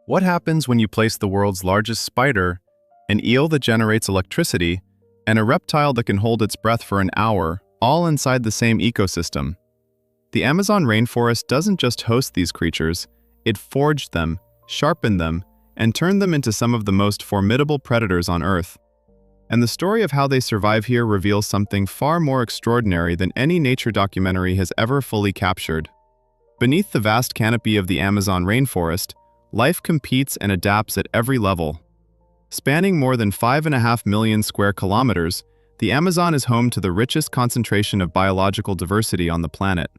What happens when you place the world's largest spider, an eel that generates electricity, and a reptile that can hold its breath for an hour, all inside the same ecosystem? The Amazon rainforest doesn't just host these creatures, it forged them, sharpened them, and turned them into some of the most formidable predators on Earth. And the story of how they survive here reveals something far more extraordinary than any nature documentary has ever fully captured. Beneath the vast canopy of the Amazon rainforest, life competes and adapts at every level. Spanning more than 5.5 million square kilometers, the Amazon is home to the richest concentration of biological diversity on the planet.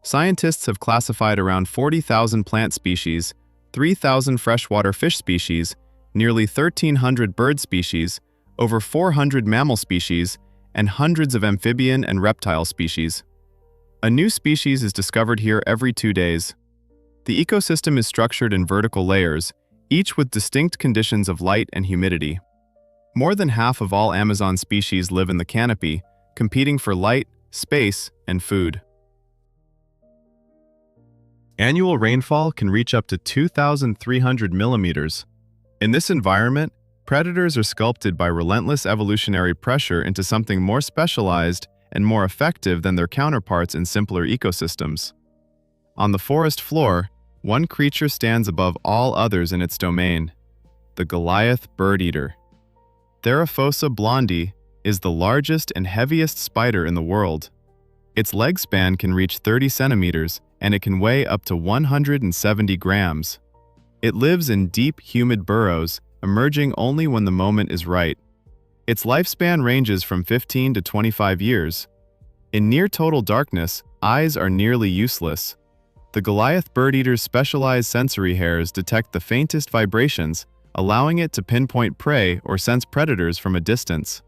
Scientists have classified around 40,000 plant species, 3,000 freshwater fish species, nearly 1,300 bird species, over 400 mammal species, and hundreds of amphibian and reptile species. A new species is discovered here every 2 days. The ecosystem is structured in vertical layers, each with distinct conditions of light and humidity. More than half of all Amazon species live in the canopy, competing for light, space, and food. Annual rainfall can reach up to 2,300 millimeters. In this environment, predators are sculpted by relentless evolutionary pressure into something more specialized and more effective than their counterparts in simpler ecosystems. On the forest floor, one creature stands above all others in its domain: the Goliath bird-eater. Theraphosa blondi is the largest and heaviest spider in the world. Its leg span can reach 30 centimeters, and it can weigh up to 170 grams. It lives in deep, humid burrows, emerging only when the moment is right. Its lifespan ranges from 15 to 25 years. In near-total darkness, eyes are nearly useless. The Goliath bird-eater's specialized sensory hairs detect the faintest vibrations, allowing it to pinpoint prey or sense predators from a distance.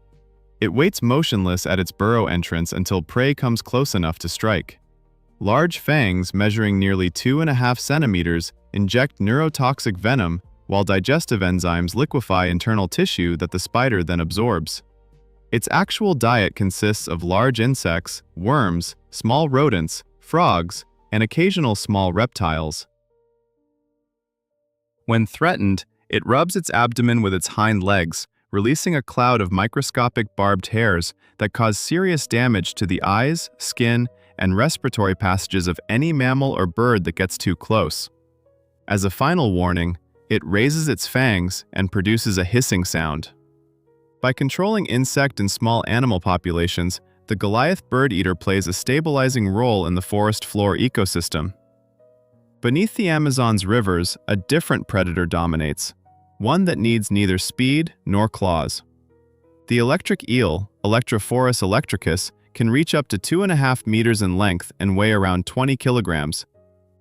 It waits motionless at its burrow entrance until prey comes close enough to strike. Large fangs measuring nearly 2.5 centimeters inject neurotoxic venom, while digestive enzymes liquefy internal tissue that the spider then absorbs. Its actual diet consists of large insects, worms, small rodents, frogs, and occasional small reptiles. When threatened, it rubs its abdomen with its hind legs, releasing a cloud of microscopic barbed hairs that cause serious damage to the eyes, skin, and respiratory passages of any mammal or bird that gets too close. As a final warning, it raises its fangs and produces a hissing sound. By controlling insect and small animal populations, the Goliath bird-eater plays a stabilizing role in the forest floor ecosystem. Beneath the Amazon's rivers, a different predator dominates, one that needs neither speed nor claws. The electric eel, Electrophorus electricus, can reach up to 2.5 meters in length and weigh around 20 kilograms.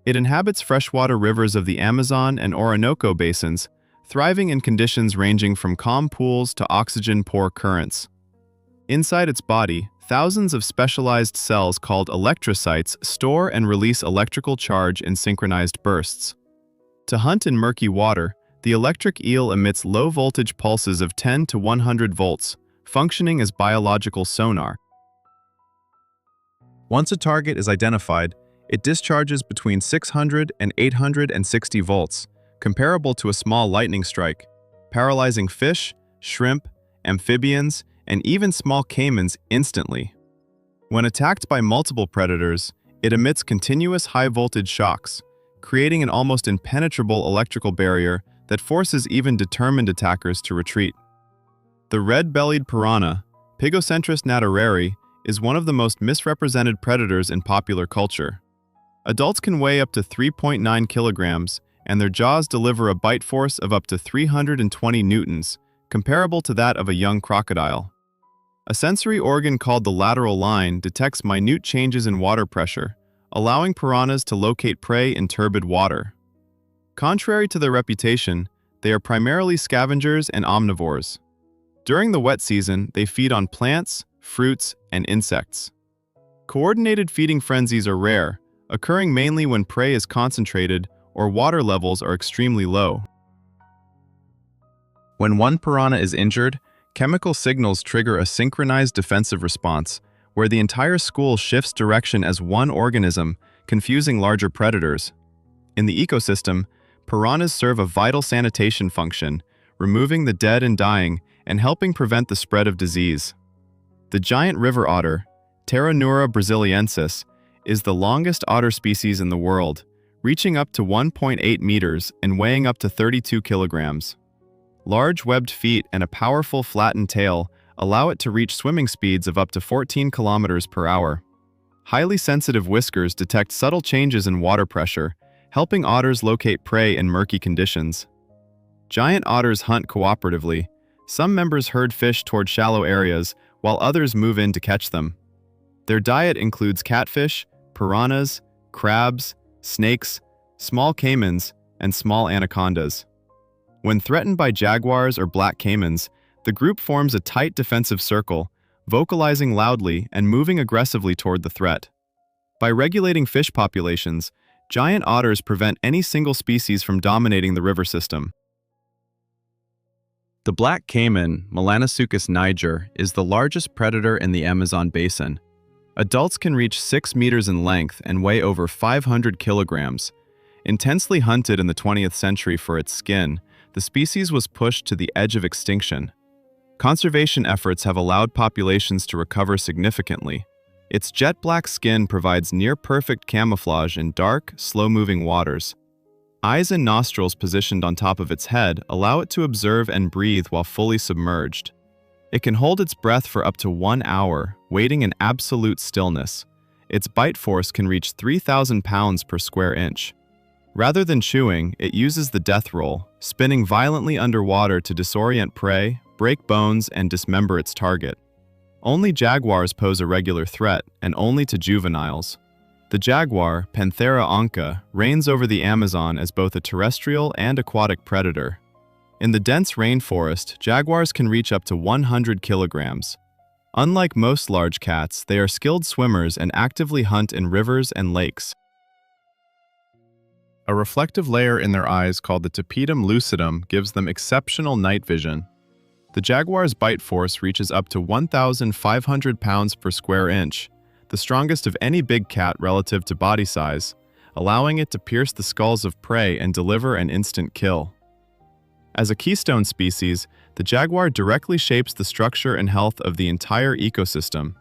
It inhabits freshwater rivers of the Amazon and Orinoco basins, thriving in conditions ranging from calm pools to oxygen-poor currents. Inside its body, thousands of specialized cells called electrocytes store and release electrical charge in synchronized bursts. To hunt in murky water, the electric eel emits low-voltage pulses of 10 to 100 volts, functioning as biological sonar. Once a target is identified, it discharges between 600 and 860 volts, comparable to a small lightning strike, paralyzing fish, shrimp, amphibians, and even small caimans instantly. When attacked by multiple predators, it emits continuous high-voltage shocks, creating an almost impenetrable electrical barrier that forces even determined attackers to retreat. The red-bellied piranha, Pygocentris naturari, is one of the most misrepresented predators in popular culture. Adults can weigh up to 3.9 kilograms, and their jaws deliver a bite force of up to 320 newtons, comparable to that of a young crocodile. A sensory organ called the lateral line detects minute changes in water pressure, allowing piranhas to locate prey in turbid water. Contrary to their reputation, they are primarily scavengers and omnivores. During the wet season, they feed on plants, fruits, and insects. Coordinated feeding frenzies are rare, occurring mainly when prey is concentrated or water levels are extremely low. When one piranha is injured, chemical signals trigger a synchronized defensive response, where the entire school shifts direction as one organism, confusing larger predators. In the ecosystem, Piranhas serve a vital sanitation function, removing the dead and dying and helping prevent the spread of disease. The giant river otter, Pteronura brasiliensis, is the longest otter species in the world, reaching up to 1.8 meters and weighing up to 32 kilograms. Large webbed feet and a powerful flattened tail allow it to reach swimming speeds of up to 14 kilometers per hour. Highly sensitive whiskers detect subtle changes in water pressure, helping otters locate prey in murky conditions. Giant otters hunt cooperatively. Some members herd fish toward shallow areas, while others move in to catch them. Their diet includes catfish, piranhas, crabs, snakes, small caimans, and small anacondas. When threatened by jaguars or black caimans, the group forms a tight defensive circle, vocalizing loudly and moving aggressively toward the threat. By regulating fish populations, giant otters prevent any single species from dominating the river system. The black caiman, Melanosuchus niger, is the largest predator in the Amazon basin. Adults can reach 6 meters in length and weigh over 500 kilograms. Intensely hunted in the 20th century for its skin, the species was pushed to the edge of extinction. Conservation efforts have allowed populations to recover significantly. Its jet black skin provides near-perfect camouflage in dark, slow-moving waters. Eyes and nostrils positioned on top of its head allow it to observe and breathe while fully submerged. It can hold its breath for up to 1 hour, waiting in absolute stillness. Its bite force can reach 3,000 pounds per square inch. Rather than chewing, it uses the death roll, spinning violently underwater to disorient prey, break bones, and dismember its target. Only jaguars pose a regular threat, and only to juveniles. The jaguar, Panthera onca, reigns over the Amazon as both a terrestrial and aquatic predator. In the dense rainforest, jaguars can reach up to 100 kilograms. Unlike most large cats, they are skilled swimmers and actively hunt in rivers and lakes. A reflective layer in their eyes called the tapetum lucidum gives them exceptional night vision. The jaguar's bite force reaches up to 1,500 pounds per square inch, the strongest of any big cat relative to body size, allowing it to pierce the skulls of prey and deliver an instant kill. As a keystone species, the jaguar directly shapes the structure and health of the entire ecosystem.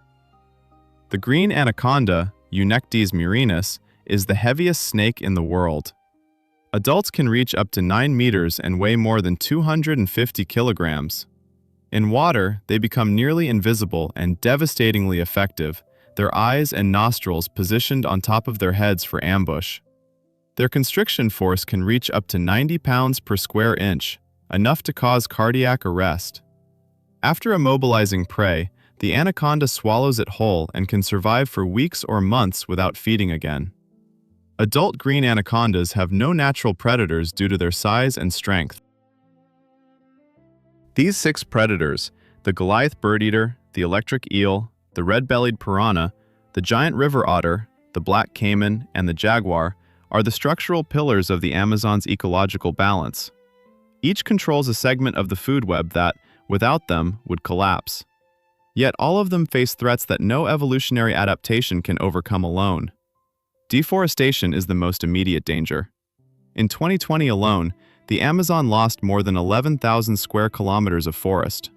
The green anaconda, Eunectes murinus, is the heaviest snake in the world. Adults can reach up to 9 meters and weigh more than 250 kilograms. In water, they become nearly invisible and devastatingly effective, their eyes and nostrils positioned on top of their heads for ambush. Their constriction force can reach up to 90 pounds per square inch, enough to cause cardiac arrest. After immobilizing prey, the anaconda swallows it whole and can survive for weeks or months without feeding again. Adult green anacondas have no natural predators due to their size and strength. These 6 predators, the Goliath bird-eater, the electric eel, the red-bellied piranha, the giant river otter, the black caiman, and the jaguar, are the structural pillars of the Amazon's ecological balance. Each controls a segment of the food web that, without them, would collapse. Yet all of them face threats that no evolutionary adaptation can overcome alone. Deforestation is the most immediate danger. In 2020 alone, the Amazon lost more than 11,000 square kilometers of forest.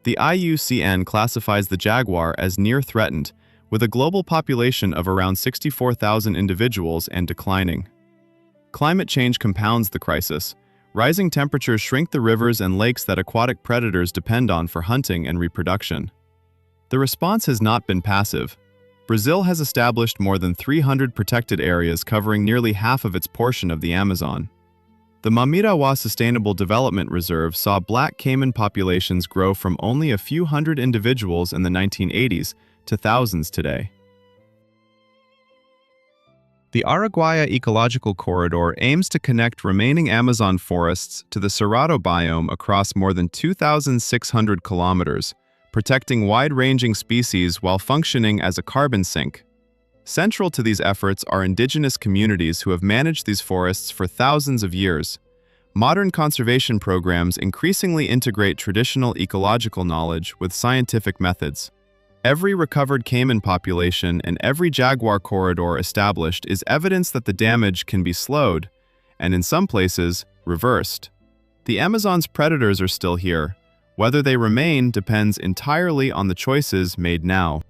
The IUCN classifies the jaguar as near threatened, with a global population of around 64,000 individuals and declining. Climate change compounds the crisis. Rising temperatures shrink the rivers and lakes that aquatic predators depend on for hunting and reproduction. The response has not been passive. Brazil has established more than 300 protected areas covering nearly half of its portion of the Amazon. The Mamirawa Sustainable Development Reserve saw black caiman populations grow from only a few hundred individuals in the 1980s to thousands today. The Araguaia Ecological Corridor aims to connect remaining Amazon forests to the Cerrado biome across more than 2,600 kilometers, protecting wide-ranging species while functioning as a carbon sink. Central to these efforts are indigenous communities who have managed these forests for thousands of years. Modern conservation programs increasingly integrate traditional ecological knowledge with scientific methods. Every recovered caiman population and every jaguar corridor established is evidence that the damage can be slowed, and in some places, reversed. The Amazon's predators are still here. Whether they remain depends entirely on the choices made now.